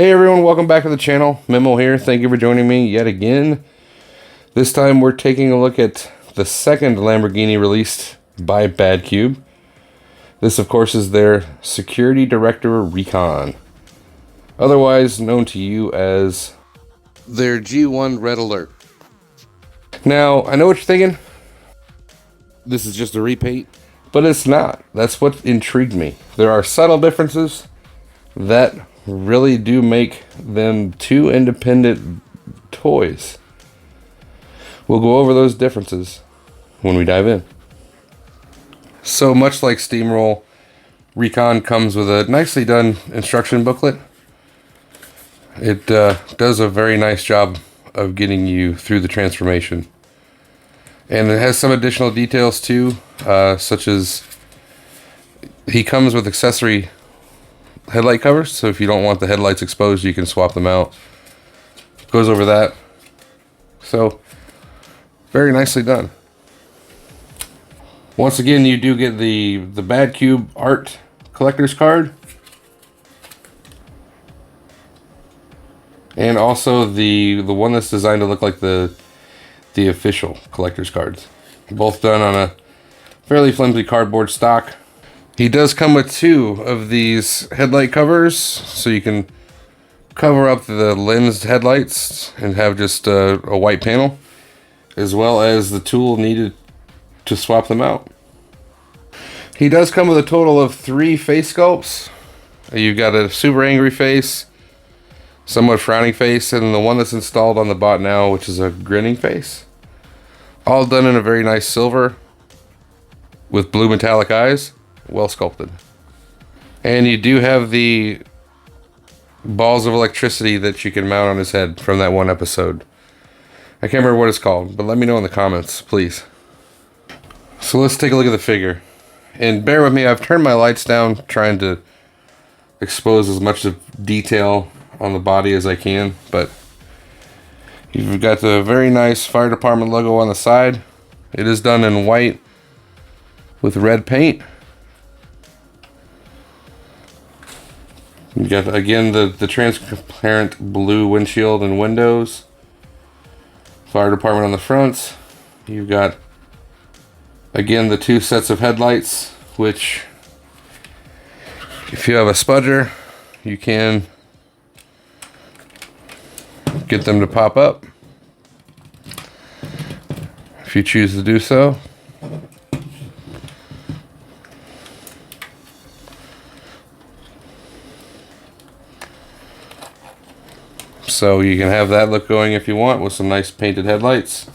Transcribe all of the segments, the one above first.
Hey everyone, welcome back to the channel. Memo here. Thank you for joining me yet again. This time we're taking a look at the second Lamborghini released by Badcube. This of course is their Security Director Recon, otherwise known to you as their G1 Red Alert. Now, I know what you're thinking. This is just a repaint, but it's not. That's what intrigued me. There are subtle differences that really do make them two independent toys. We'll go over those differences when we dive in. So much like Steamroll, Recon comes with a nicely done instruction booklet. It does a very nice job of getting you through the transformation. And it has some additional details too, such as he comes with accessory headlight covers, so if you don't want the headlights exposed, you can swap them out. Goes over that. So, very nicely done. Once again, you do get the Badcube Art collector's card. And also the one that's designed to look like the official collector's cards. Both done on a fairly flimsy cardboard stock. He does come with two of these headlight covers, so you can cover up the lensed headlights and have just a white panel, as well as the tool needed to swap them out. He does come with a total of 3 face sculpts. You've got a super angry face, somewhat frowning face, and the one that's installed on the bot now, which is a grinning face. All done in a very nice silver with blue metallic eyes. Well sculpted. And you do have the balls of electricity that you can mount on his head from that one episode. I can't remember what it's called, but let me know in the comments, please. So let's take a look at the figure. And bear with me, I've turned my lights down, trying to expose as much of detail on the body as I can, but you've got the very nice fire department logo on the side. It is done in white with red paint. You got, again, the transparent blue windshield and windows. Fire department on the front. You've got, again, the 2 sets of headlights, which, if you have a spudger, you can get them to pop up if you choose to do so. So you can have that look going if you want, with some nice painted headlights.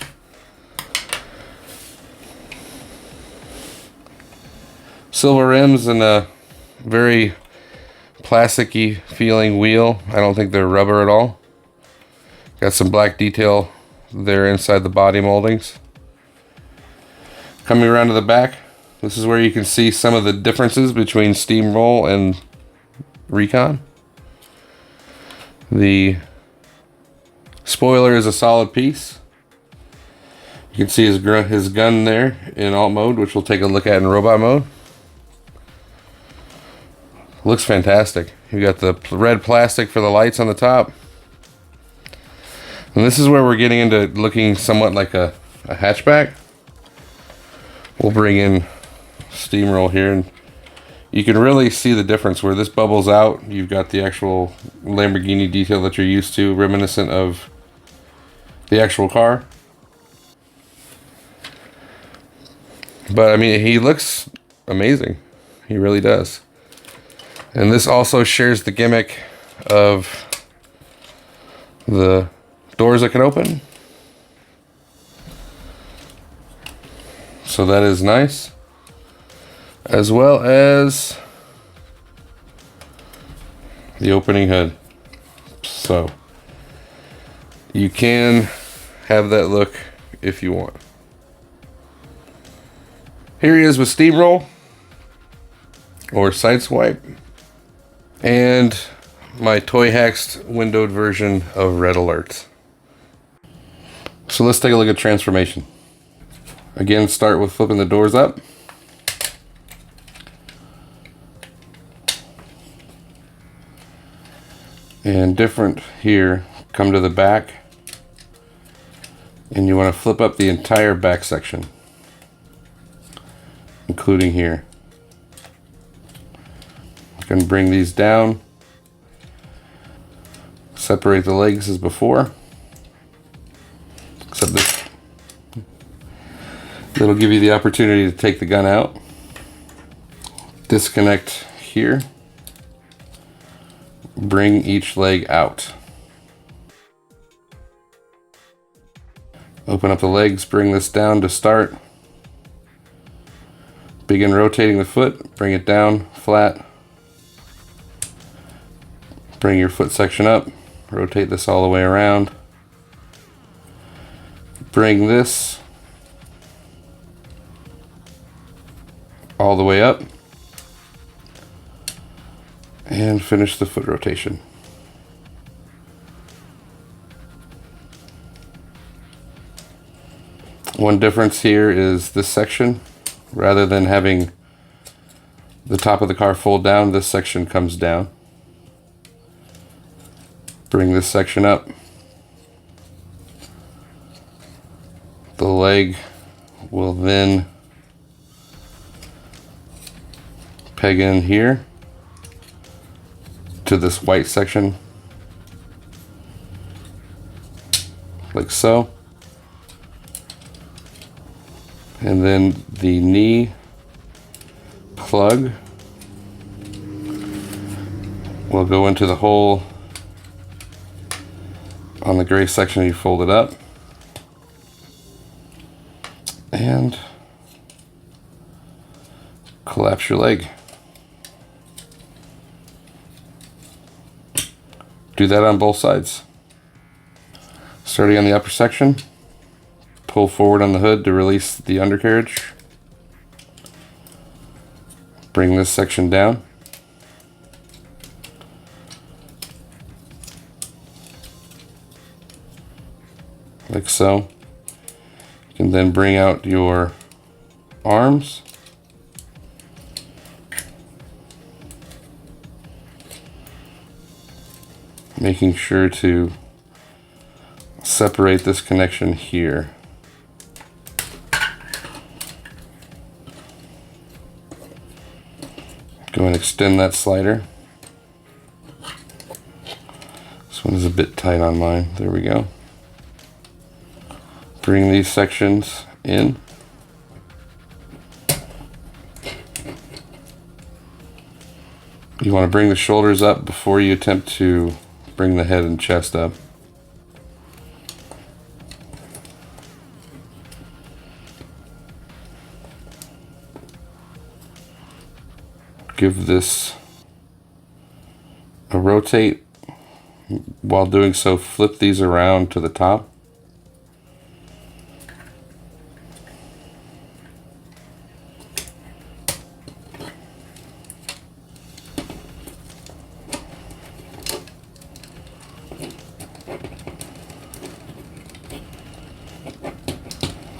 Silver rims and a very plasticky feeling wheel. I don't think they're rubber at all. Got some black detail there inside the body moldings. Coming around to the back, this is where you can see some of the differences between Steamroll and Recon. The spoiler is a solid piece. You can see his gun there in alt mode, which we'll take a look at in robot mode. Looks fantastic. You got the red plastic for the lights on the top. And this is where we're getting into looking somewhat like a hatchback. We'll bring in Steamroll here, and you can really see the difference where this bubbles out. You've got the actual Lamborghini detail that you're used to, reminiscent of the actual car. But I mean, he looks amazing. He really does. And this also shares the gimmick of the doors that can open. So that is nice. As well as the opening hood. So you can have that look if you want. Here he is with Steamroll, or Sideswipe, and my Toy Hacks windowed version of Red Alert. So let's take a look at transformation. Again, start with flipping the doors up. And different here, come to the back, and you want to flip up the entire back section, including here. You can bring these down, separate the legs as before, except this, that'll give you the opportunity to take the gun out. Disconnect here, bring each leg out. Open up the legs, bring this down to start. Begin rotating the foot, bring it down flat. Bring your foot section up, rotate this all the way around. Bring this all the way up and finish the foot rotation. One difference here is this section, rather than having the top of the car fold down, this section comes down. Bring this section up. The leg will then peg in here to this white section, like so. And then the knee plug will go into the hole on the gray section. You fold it up and collapse your leg. Do that on both sides. Starting on the upper section, pull forward on the hood to release the undercarriage. Bring this section down. Like so. You can then bring out your arms. Making sure to separate this connection here. Go and extend that slider. This one is a bit tight on mine. There we go. Bring these sections in. You want to bring the shoulders up before you attempt to bring the head and chest up. Give this a rotate. While doing so, flip these around to the top.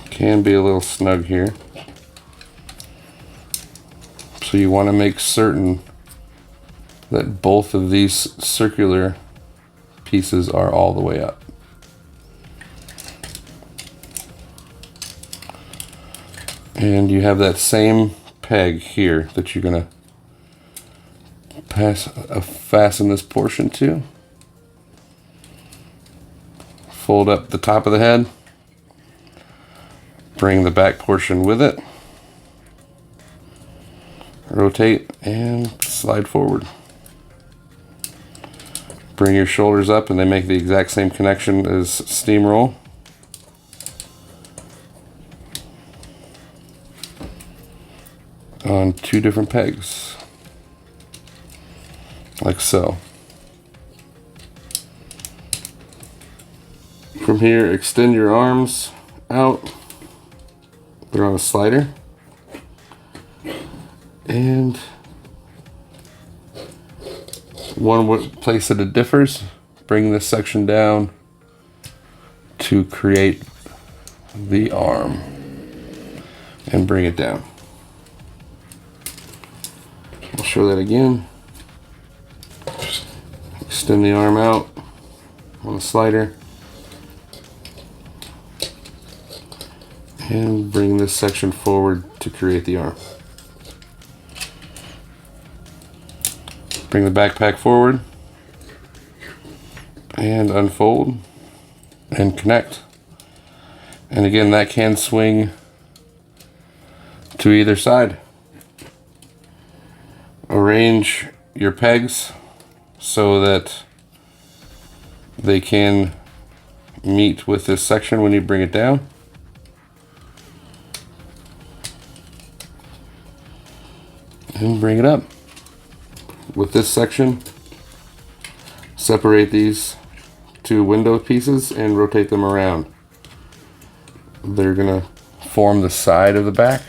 Can be a little snug here. So you want to make certain that both of these circular pieces are all the way up. And you have that same peg here that you're going to fasten this portion to. Fold up the top of the head. Bring the back portion with it. Rotate and slide forward. Bring your shoulders up and they make the exact same connection as steamroll. On two different pegs. Like so. From here, extend your arms out. They're on a slider. And one place that it differs, bring this section down to create the arm and bring it down. I'll show that again. Extend the arm out on the slider. And bring this section forward to create the arm. Bring the backpack forward and unfold and connect. And again, that can swing to either side. Arrange your pegs so that they can meet with this section when you bring it down. And bring it up. With this section, separate these two window pieces and rotate them around. They're gonna form the side of the back.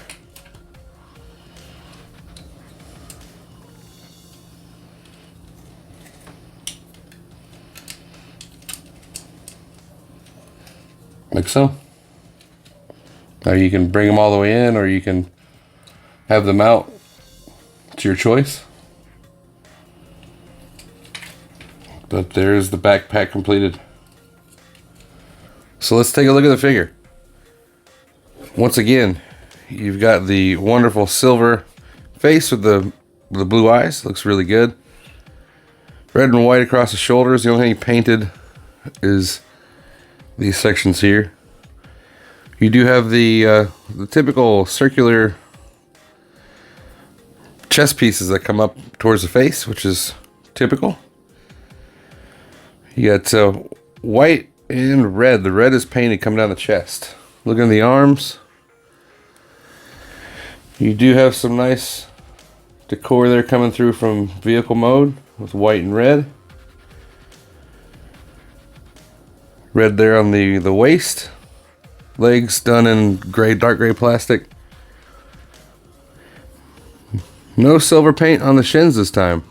Like so. Now you can bring them all the way in, or you can have them out. It's your choice. But there's the backpack completed. So let's take a look at the figure. Once again, you've got the wonderful silver face with the blue eyes. Looks really good. Red and white across the shoulders. The only thing painted is these sections here. You do have the typical circular chest pieces that come up towards the face, which is typical. You got white and red. The red is painted coming down the chest. Look at the arms. You do have some nice decor there coming through from vehicle mode with white and red. Red there on the waist. Legs done in gray, dark gray plastic. No silver paint on the shins this time.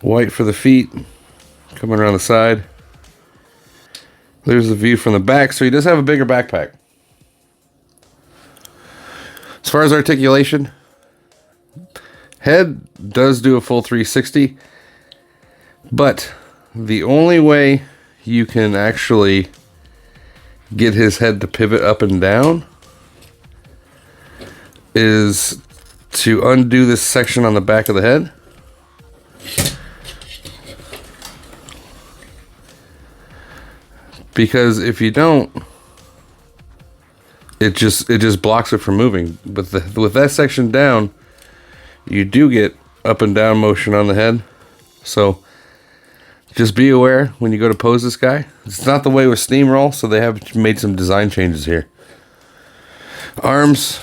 White for the feet, coming around the side. There's the view from the back, so he does have a bigger backpack. As far as articulation, head does do a full 360, but the only way you can actually get his head to pivot up and down is to undo this section on the back of the head. Because if you don't, it just blocks it from moving. But with that section down, you do get up and down motion on the head. So just be aware when you go to pose this guy. It's not the way with Steamroll, so they have made some design changes here. Arms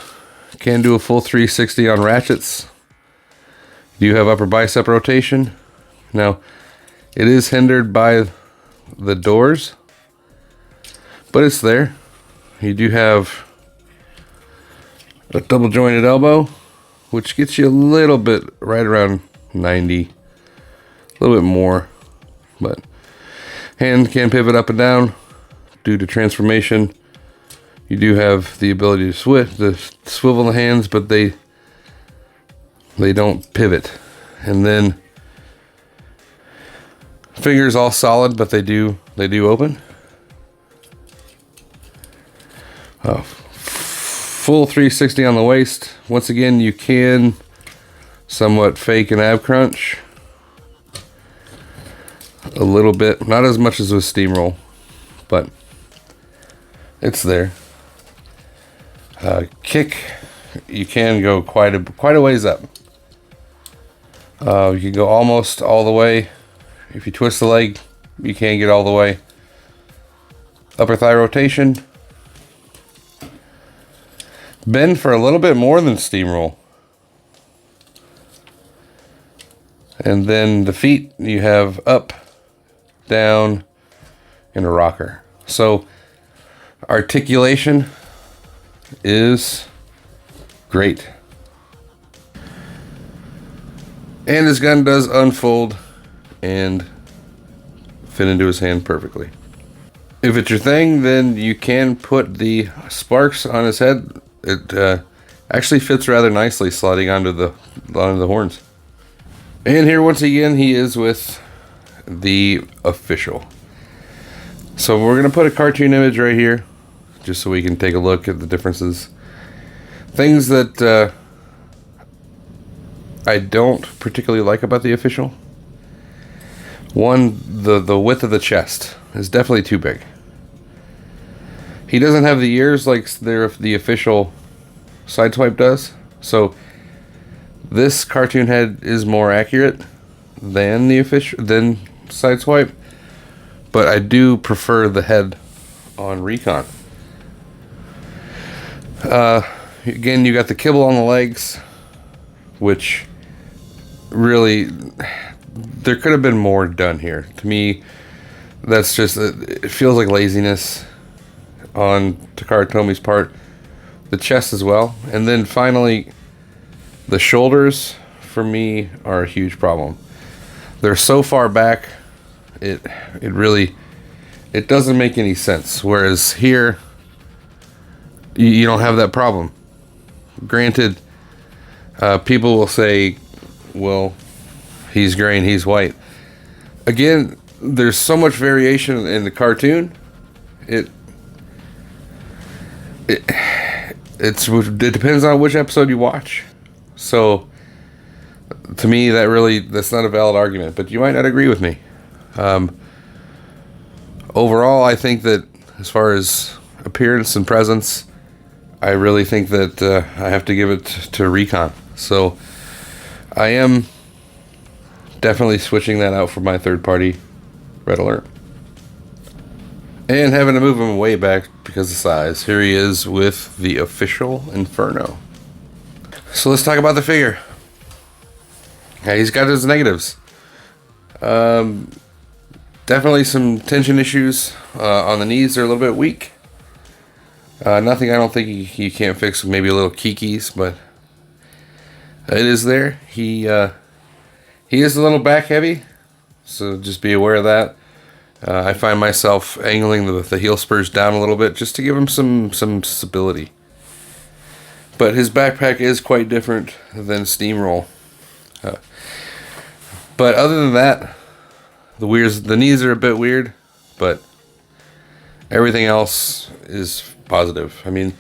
can do a full 360 on ratchets. You have upper bicep rotation. Now, it is hindered by the doors, but it's there. You do have a double jointed elbow, which gets you a little bit right around 90, a little bit more, but hand can pivot up and down due to transformation. You do have the ability to swivel the hands, but they don't pivot. And then fingers all solid, but they do open. Full 360 on the waist. Once again, you can somewhat fake an ab crunch a little bit, not as much as with Steamroll, but it's there. Kick, you can go quite a ways up. You can go almost all the way. If you twist the leg, you can get all the way. Upper thigh rotation. Bend for a little bit more than Steamroll. And then the feet, you have up, down, and a rocker. So articulation is great. And his gun does unfold and fit into his hand perfectly. If it's your thing, then you can put the sparks on his head. It actually fits rather nicely sliding onto the horns. And here once again, he is with the official. So we're going to put a cartoon image right here, just so we can take a look at the differences. Things that I don't particularly like about the official. One, the width of the chest is definitely too big. He doesn't have the ears like the official Sideswipe does. So this cartoon head is more accurate than Sideswipe, but I do prefer the head on Recon. Again, you got the kibble on the legs, which really, there could have been more done here. To me, that's just, it feels like laziness on Takara Tomi's part. The chest as well. And then finally, the shoulders, for me, are a huge problem. They're so far back, it doesn't make any sense. Whereas here, you don't have that problem. Granted, people will say, well, he's gray and he's white. Again, there's so much variation in the cartoon. It depends on which episode you watch. So, to me, that's not a valid argument. But you might not agree with me. Overall, I think that as far as appearance and presence, I really think that I have to give it to Recon. So, I am definitely switching that out for my third-party Red Alert. And having to move him way back because of size. Here he is with the official Inferno. So let's talk about the figure. Yeah, he's got his negatives. Definitely some tension issues on the knees. They're a little bit weak. Nothing I don't think he can't fix. Maybe a little kikis, but it is there. He is a little back heavy, so just be aware of that. I find myself angling the heel spurs down a little bit just to give him some stability. But his backpack is quite different than Steamroll. But other than that, the knees are a bit weird, but everything else is positive. I mean,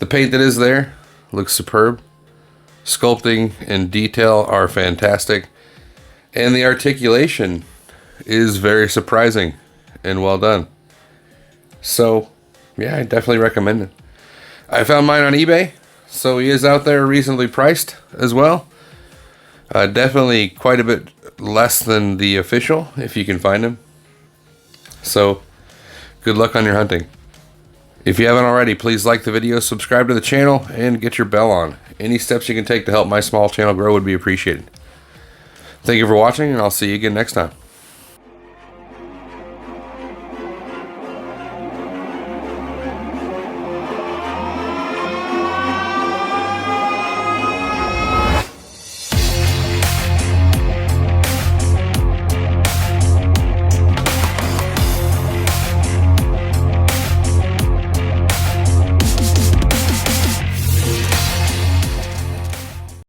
the paint that is there looks superb. Sculpting and detail are fantastic. And the articulation is very surprising and well done. So, yeah, I definitely recommend it. I found mine on eBay, so he is out there reasonably priced as well. Definitely quite a bit less than the official, if you can find him. So, good luck on your hunting. If you haven't already, please like the video, subscribe to the channel, and get your bell on. Any steps you can take to help my small channel grow would be appreciated. Thank you for watching, and I'll see you again next time.